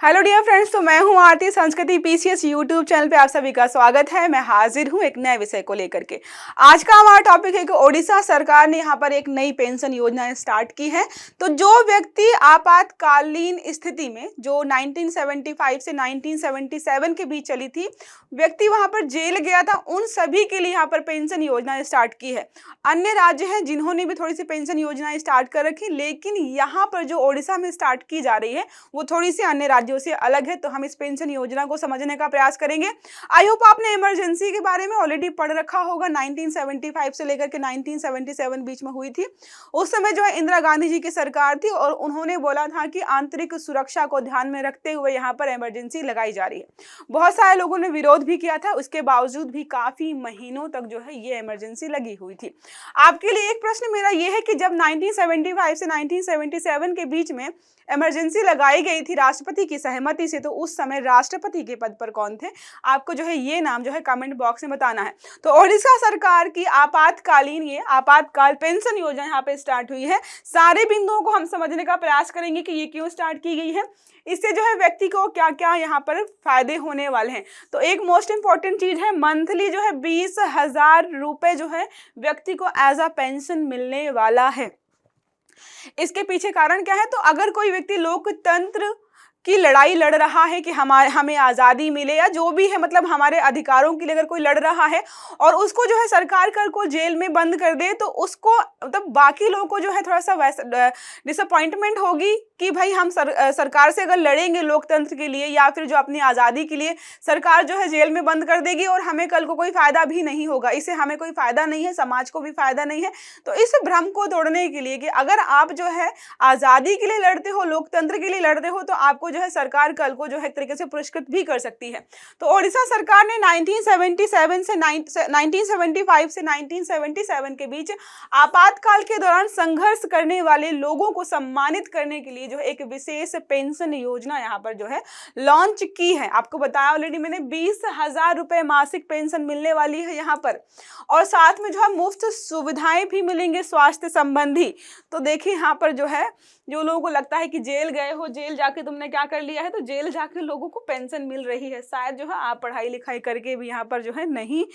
Hello dear friends, तो मैं हूं आरती। संस्कृति पीसीएस यूट्यूब चैनल पे आप सभी का स्वागत है। मैं हाजिर हूं एक नए विषय को लेकर के। आज का हमारा टॉपिक है कि ओडिशा सरकार ने यहां पर एक नई पेंशन योजना स्टार्ट की है। तो जो व्यक्ति आपातकालीन स्थिति में जो 1975 से 1977 के बीच चली थी, व्यक्ति वहां पर जेल गया था, उन सभी के लिए यहाँ पर पेंशन योजना स्टार्ट की है। अन्य राज्य हैं जिन्होंने भी थोड़ी सी पेंशन योजना स्टार्ट कर रखी, लेकिन यहाँ पर जो ओडिशा में स्टार्ट की जा रही है वो थोड़ी सी अन्य राज्यों से अलग है। तो हम इस पेंशन योजना को समझने का प्रयास करेंगे। आई होप आपने इमरजेंसी के बारे में ऑलरेडी पढ़ रखा होगा। 1975 से लेकर के 1977 बीच में हुई थी। उस समय जो है इंदिरा गांधी जी की सरकार थी और उन्होंने बोला था कि आंतरिक सुरक्षा को ध्यान में रखते हुए यहाँ पर इमरजेंसी लगाई जा रही है। बहुत सारे लोगों ने विरोध भी किया था, उसके बावजूद भी काफी महीनों तक जो है ये इमरजेंसी लगी हुई थी। आपके लिए एक प्रश्न मेरा ये है कि जब 1975 से 1977 के बीच में इमरजेंसी लगाई गई थी राष्ट्रपति की सहमति से, तो उस समय राष्ट्रपति के पद पर कौन थे? आपको जो है ये नाम जो है कमेंट बॉक्स में बताना है। तो ओडिशा सरकार की आपातकाल पेंशन योजना यहाँ पे स्टार्ट हुई है। सारे बिंदुओं को हम समझने का प्रयास करेंगे कि ये क्यों स्टार्ट की गई है, इससे जो है व्यक्ति को क्या क्या यहाँ पर फायदे होने वाले हैं। तो एक मोस्ट इंपॉर्टेंट चीज है, मंथली जो है 20,000 रुपए जो है व्यक्ति को एज अ पेंशन मिलने वाला है। इसके पीछे कारण क्या है? तो अगर कोई व्यक्ति लोकतंत्र की लड़ाई लड़ रहा है कि हमें आज़ादी मिले या जो भी है, मतलब हमारे अधिकारों के लिए अगर कोई लड़ रहा है और उसको जो है सरकार कल को जेल में बंद कर दे, तो उसको मतलब बाकी लोगों को जो है थोड़ा सा वैसा डिसअपॉइंटमेंट होगी कि भाई हम सरकार से अगर लड़ेंगे लोकतंत्र के लिए या फिर जो अपनी आज़ादी के लिए, सरकार जो है जेल में बंद कर देगी और हमें कल को कोई फायदा भी नहीं होगा। इससे हमें कोई फायदा नहीं है, समाज को भी फायदा नहीं है। तो इस भ्रम को तोड़ने के लिए कि अगर आप जो है आज़ादी के लिए लड़ते हो, लोकतंत्र के लिए लड़ते हो, तो आपको जो है सरकार कल को जो है एक तरीके से पुरस्कृत भी कर सकती है। तो ओडिशा सरकार ने 1975 से 1977 के बीच आपातकाल के दौरान संघर्ष करने वाले लोगों को सम्मानित करने के लिए जो एक विशेष पेंशन योजना यहाँ पर जो है लॉन्च की है। आपको बताया ऑलरेडी मैंने, 20,000 रुपए मासिक पेंशन मिलने वाली है यहाँ पर, और साथ में जो है मुफ्त सुविधाएं भी मिलेंगे स्वास्थ्य संबंधी। तो देखिए यहाँ पर जो है, जो लोगों को लगता है कि जेल गए हो, जेल जाके तुमने क्या कर लिया है, तो जेल जाके लोगों को पेंशन मिल रही है। शायद जो है आप पढ़ाई लिखाई करके भी यहाँ पर जो है नहीं,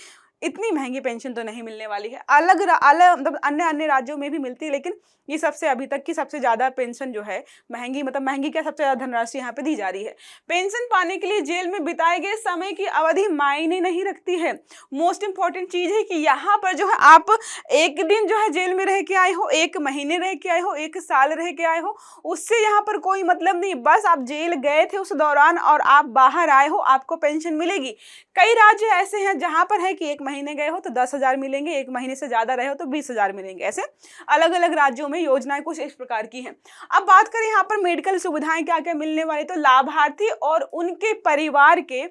इतनी महंगी पेंशन तो नहीं मिलने वाली है। अलग मतलब अन्य राज्यों में भी मिलती है, लेकिन ये सबसे अभी तक की सबसे ज्यादा पेंशन जो है महंगी, मतलब महंगी क्या, सबसे ज्यादा धनराशि यहाँ पे दी जा रही है। पेंशन पाने के लिए जेल में बिताए गए समय की अवधि मायने नहीं रखती है। मोस्ट इंपॉर्टेंट चीज है कि यहाँ पर जो है आप एक दिन जो है जेल में रह के आए हो, 1 महीने रह के आए हो, 1 साल रह के आए हो, उससे यहाँ पर कोई मतलब नहीं। बस आप जेल गए थे उस दौरान और आप बाहर आए हो, आपको पेंशन मिलेगी। कई राज्य ऐसे हैं जहां पर है कि 1 महीने गए हो तो 10,000 मिलेंगे, 1 महीने से ज्यादा रहे हो तो 20,000 मिलेंगे। ऐसे अलग अलग राज्यों में योजनाएं कुछ इस प्रकार की हैं। अब बात करें यहाँ पर मेडिकल सुविधाएं क्या क्या मिलने वाली, तो लाभार्थी और उनके परिवार के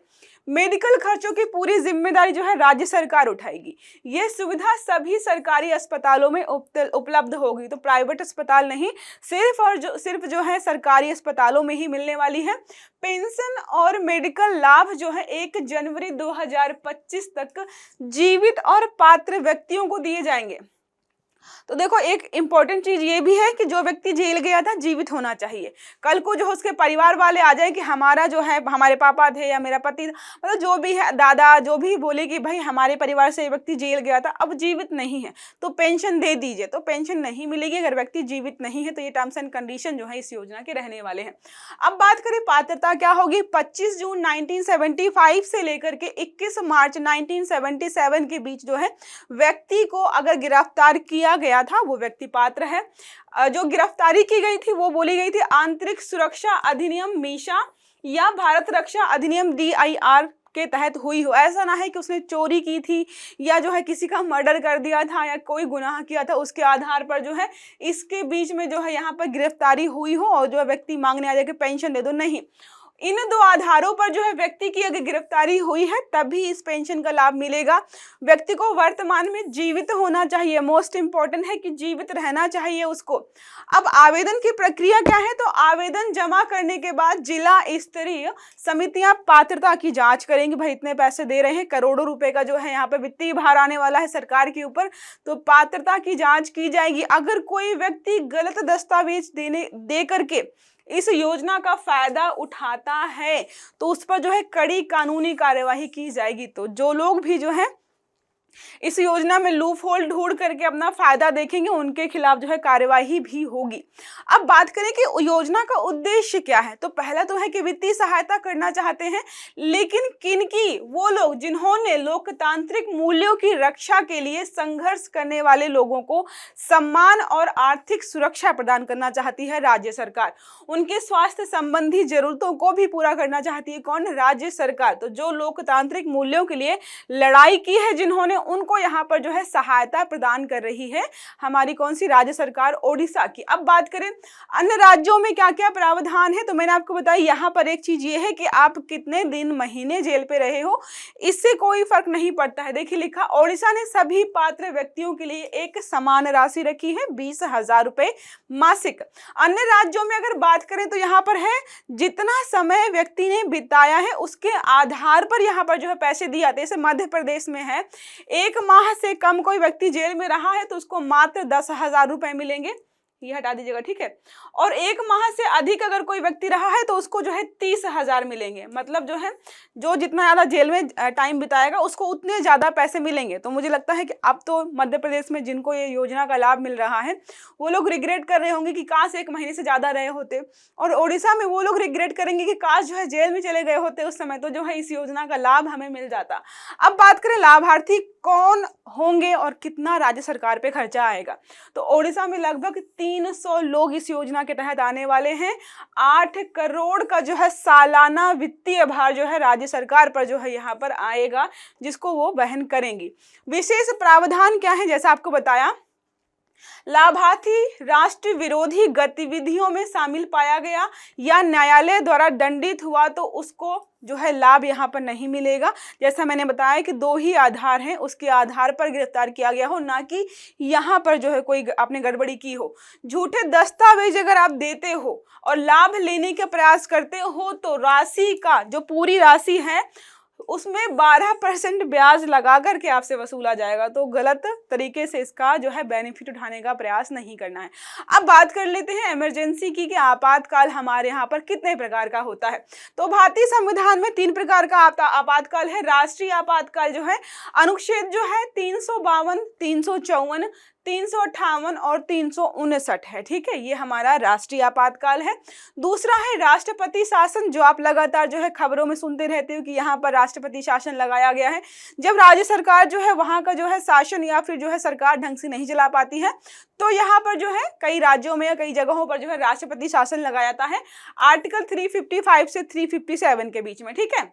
मेडिकल खर्चों की पूरी जिम्मेदारी जो है राज्य सरकार उठाएगी। यह सुविधा सभी सरकारी अस्पतालों में उपलब्ध होगी। तो प्राइवेट अस्पताल नहीं, सिर्फ जो है सरकारी अस्पतालों में ही मिलने वाली है। पेंशन और मेडिकल लाभ जो है 1 जनवरी 2025 तक जीवित और पात्र व्यक्तियों को दिए जाएंगे। तो देखो एक इंपॉर्टेंट चीज ये भी है कि जो व्यक्ति जेल गया था जीवित होना चाहिए। कल को जो उसके परिवार वाले आ जाए कि हमारा जो है, हमारे पापा थे या मेरा पति, मतलब जो भी है, दादा जो भी बोले कि भाई हमारे परिवार से ये व्यक्ति जेल गया था, अब जीवित नहीं है तो पेंशन दे दीजिए, तो पेंशन नहीं मिलेगी अगर व्यक्ति जीवित नहीं है। तो ये टर्म्स एंड कंडीशन जो है इस योजना के रहने वाले हैं। अब बात करें पात्रता क्या होगी, 25 जून 1975 से लेकर के 21 मार्च 1977 के बीच जो है व्यक्ति को अगर गिरफ्तार किया गया था वो व्यक्ति पात्र है। जो गिरफ्तारी की गई थी वो बोली गई थी आंतरिक सुरक्षा अधिनियम मीशा या भारत रक्षा अधिनियम DIR के तहत हुई हो। ऐसा ना है कि उसने चोरी की थी या जो है किसी का मर्डर कर दिया था या कोई गुनाह किया था, उसके आधार पर जो है इसके बीच में जो है यहाँ पर गिरफ्तारी हुई हो और जो व्यक्ति मांगने आ जाए कि पेंशन दे दो, नहीं। इन 2 आधारों पर जो है व्यक्ति की अगर गिरफ्तारी हुई है तभी इस पेंशन का लाभ मिलेगा। व्यक्ति को वर्तमान में जीवित होना चाहिए, मोस्ट इंपॉर्टेंट है कि जीवित रहना चाहिए उसको। अब आवेदन की प्रक्रिया क्या है, तो आवेदन जमा करने के बाद जिला स्तरीय समितियां पात्रता की जांच करेंगी। भाई इतने पैसे दे रहे हैं, करोड़ों रुपए का जो है यहाँ पे वित्तीय भार आने वाला है सरकार के ऊपर, तो पात्रता की जांच की जाएगी। अगर कोई व्यक्ति गलत दस्तावेज दे करके इस योजना का फायदा उठाता है तो उस पर जो है कड़ी कानूनी कार्यवाही की जाएगी। तो जो लोग भी जो है इस योजना में लूप होल ढूंढ करके अपना फायदा देखेंगे उनके खिलाफ जो है कार्यवाही भी होगी। अब बात करें कि योजना का उद्देश्य क्या है, तो पहला तो है कि वित्तीय सहायता करना चाहते हैं, लेकिन किनकी? वो लोग जिन्होंने लोकतांत्रिक मूल्यों की रक्षा के लिए संघर्ष करने वाले लोगों को सम्मान और आर्थिक सुरक्षा प्रदान करना चाहती है राज्य सरकार। उनके स्वास्थ्य संबंधी जरूरतों को भी पूरा करना चाहती है कौन? राज्य सरकार। तो जो लोकतांत्रिक मूल्यों के लिए लड़ाई की है जिन्होंने, उनको यहाँ पर जो है सहायता प्रदान कर रही है हमारी कौन सी? राज्य सरकार ओडिशा की। अब बात करें अन्य राज्यों में क्या क्या प्रावधान है, तो मैंने आपको बताया यहाँ पर एक चीज ये है कि आप कितने दिन महीने जेल पे रहे हो इससे कोई फर्क नहीं पड़ता है। देखिए लिखा, ओडिशा ने सभी पात्र व्यक्तियों के लिए एक समान राशि रखी है 20,000 रुपए मासिक। अन्य राज्यों में अगर बात करें तो यहाँ पर है जितना समय व्यक्ति ने बिताया है उसके आधार पर यहाँ पर जो है पैसे दिए जाते हैं। जैसे मध्य प्रदेश में है 1 माह से कम कोई व्यक्ति जेल में रहा है तो उसको मात्र 10,000 रुपए मिलेंगे, ये हटा दीजिएगा, ठीक है। और 1 माह से अधिक अगर कोई व्यक्ति रहा है तो उसको जो है 30,000 मिलेंगे। मतलब जो है जो जितना ज्यादा जेल में टाइम बिताएगा उसको उतने ज्यादा पैसे मिलेंगे। तो मुझे लगता है कि अब तो मध्य प्रदेश में जिनको ये योजना का लाभ मिल रहा है वो लोग रिग्रेट कर रहे होंगे कि काश 1 महीने से ज्यादा रहे होते, और ओडिशा में वो लोग रिग्रेट करेंगे कि काश जो है जेल में चले गए होते उस समय, तो जो है इस योजना का लाभ हमें मिल जाता। अब बात करें लाभार्थी कौन होंगे और कितना राज्य सरकार पे खर्चा आएगा, तो ओडिशा में लगभग 300 लोग इस योजना के तहत आने वाले हैं। 8 करोड़ का जो है सालाना वित्तीय भार जो है राज्य सरकार पर जो है यहाँ पर आएगा, जिसको वो वहन करेंगी। विशेष प्रावधान क्या है, जैसा आपको बताया, लाभार्थी राष्ट्र विरोधी गतिविधियों में शामिल पाया गया या न्यायालय द्वारा दंडित हुआ तो उसको जो है लाभ यहाँ पर नहीं मिलेगा। जैसा मैंने बताया कि 2 ही आधार हैं, उसके आधार पर गिरफ्तार किया गया हो, ना कि यहाँ पर जो है कोई आपने गड़बड़ी की हो। झूठे दस्तावेज अगर आप देते हो और लाभ लेने के प्रयास करते हो तो राशि का जो पूरी राशि है उसमें 12% ब्याज लगा करके आपसे वसूला जाएगा। तो गलत तरीके से इसका जो है बेनिफिट उठाने का प्रयास नहीं करना है। अब बात कर लेते हैं इमरजेंसी की कि आपातकाल हमारे यहाँ पर कितने प्रकार का होता है। तो भारतीय संविधान में 3 प्रकार का आपातकाल है। राष्ट्रीय आपातकाल जो है अनुच्छेद जो है 352, 354, 358 और 359 है, ठीक है, ये हमारा राष्ट्रीय आपातकाल है। दूसरा है राष्ट्रपति शासन, जो आप लगातार जो है खबरों में सुनते रहते हो कि यहाँ पर राष्ट्रपति शासन लगाया गया है। जब राज्य सरकार जो है वहाँ का जो है शासन या फिर जो है सरकार ढंग से नहीं चला पाती है तो यहाँ पर जो है कई राज्यों में या कई जगहों पर जो है राष्ट्रपति शासन लगाया जाता है आर्टिकल 355 से 357 के बीच में, ठीक है।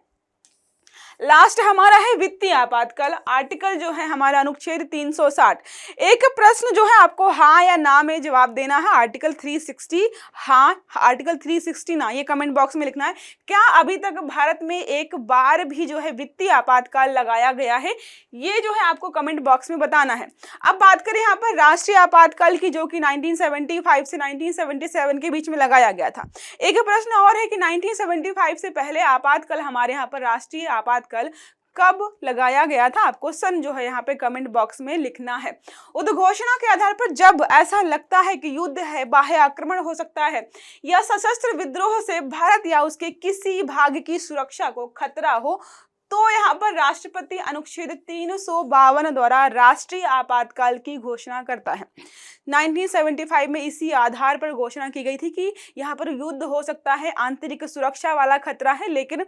लास्ट हमारा है वित्तीय आपातकाल, आर्टिकल जो है हमारा अनुच्छेद 360। एक प्रश्न जो है आपको हाँ या ना में जवाब देना है। आर्टिकल 360 हाँ, आर्टिकल 360 ना, ये कमेंट बॉक्स में लिखना है। क्या अभी तक भारत में एक बार भी जो है वित्तीय आपातकाल लगाया गया है, ये जो है आपको कमेंट बॉक्स में बताना है। अब बात करें यहाँ पर राष्ट्रीय आपातकाल की, जो कि 1975 से 1977 के बीच में लगाया गया था। एक प्रश्न और है कि 1975 से पहले आपातकाल हमारे यहाँ पर राष्ट्रीय आपातकाल कब लगाया गया था, आपको सन जो है यहाँ पे कमेंट बॉक्स में लिखना है। उद्घोषणा के आधार पर जब ऐसा लगता है कि युद्ध है, बाह्य आक्रमण हो सकता है या सशस्त्र विद्रोह से भारत या उसके किसी भाग की सुरक्षा को खतरा हो, तो यहाँ पर राष्ट्रपति अनुच्छेद 352 द्वारा राष्ट्रीय आपातकाल की घोषणा करता है। 1975 में इसी आधार पर घोषणा की गई थी कि यहाँ पर युद्ध हो सकता है, आंतरिक सुरक्षा वाला खतरा है, लेकिन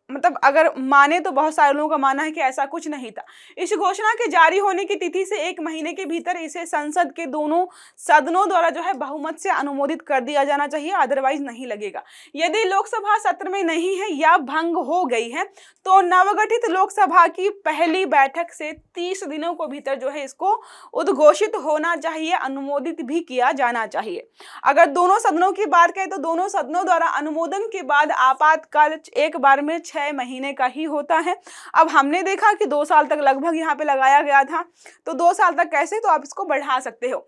मतलब अगर माने तो बहुत सारे लोगों का मानना है कि ऐसा कुछ नहीं था। इस घोषणा के जारी होने की तिथि से 1 महीने के भीतर इसे संसद के दोनों सदनों द्वारा जो है बहुमत से अनुमोदित कर दिया जाना चाहिए, अदरवाइज नहीं लगेगा। यदि लोकसभा सत्र में नहीं है या भंग हो गई है तो नवगठित लोकसभा की पहली बैठक से 30 दिनों को भीतर जो है इसको उद्घोषित होना चाहिए, अनुमोदित भी किया जाना चाहिए। अगर दोनों सदनों की बात करें तो दोनों सदनों द्वारा अनुमोदन के बाद आपातकाल एक बार में 6 महीने का ही होता है। अब हमने देखा कि 2 साल तक लगभग यहाँ पे लगाया गया था, तो 2 साल तक कैसे, तो आप इसको बढ़ा सकते हो।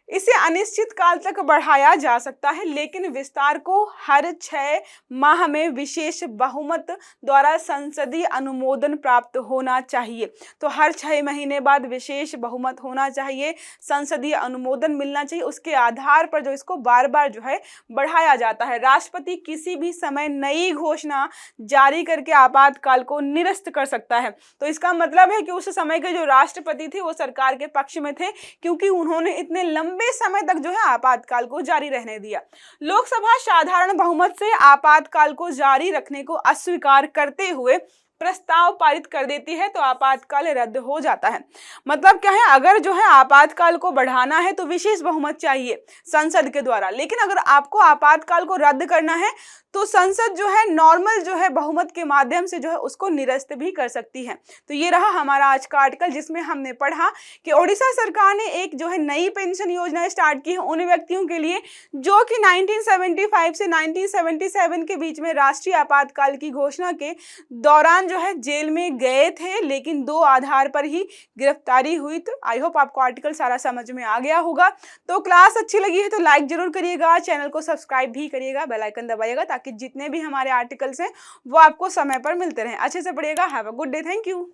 इसे अनिश्चित काल तक बढ़ाया जा सकता है, लेकिन विस्तार को हर 6 माह में विशेष बहुमत द्वारा संसदीय अनुमोदन प्राप्त होना चाहिए। तो हर 6 महीने बाद विशेष बहुमत होना चाहिए, संसदीय अनुमोदन मिलना चाहिए, उसके आधार पर जो इसको बार बार जो है बढ़ाया जाता है। राष्ट्रपति किसी भी समय नई घोषणा जारी करके आपातकाल को निरस्त कर सकता है। तो इसका मतलब है कि उस समय के जो राष्ट्रपति थे वो सरकार के पक्ष में थे, क्योंकि उन्होंने इतने लंबे समय तक जो है आपातकाल को जारी रहने दिया। लोकसभा साधारण बहुमत से आपातकाल को जारी रखने को अस्वीकार करते हुए प्रस्ताव पारित कर देती है, तो आपातकाल रद्द हो जाता है। मतलब क्या है, अगर जो है आपातकाल को बढ़ाना है तो विशेष बहुमत चाहिए संसद के द्वारा, लेकिन अगर आपको आपातकाल को रद्द करना है तो संसद जो है नॉर्मल जो है बहुमत के माध्यम से जो है उसको निरस्त भी कर सकती है। तो ये रहा हमारा आज का आर्टिकल, जिसमें हमने पढ़ा कि ओडिशा सरकार ने एक जो है नई पेंशन योजना स्टार्ट की है उन व्यक्तियों के लिए जो कि 1975 से 1977 के बीच में राष्ट्रीय आपातकाल की घोषणा के दौरान जो है जेल में गए थे, लेकिन 2 आधार पर ही गिरफ्तारी हुई। तो आई होप आपको आर्टिकल सारा समझ में आ गया होगा। तो क्लास अच्छी लगी है तो लाइक जरूर करिएगा, चैनल को सब्सक्राइब भी करिएगा, बेल आइकन दबाइएगा ताकि जितने भी हमारे आर्टिकल्स हैं वो आपको समय पर मिलते रहें। अच्छे से पढ़िएगा। Have a good day. Thank you.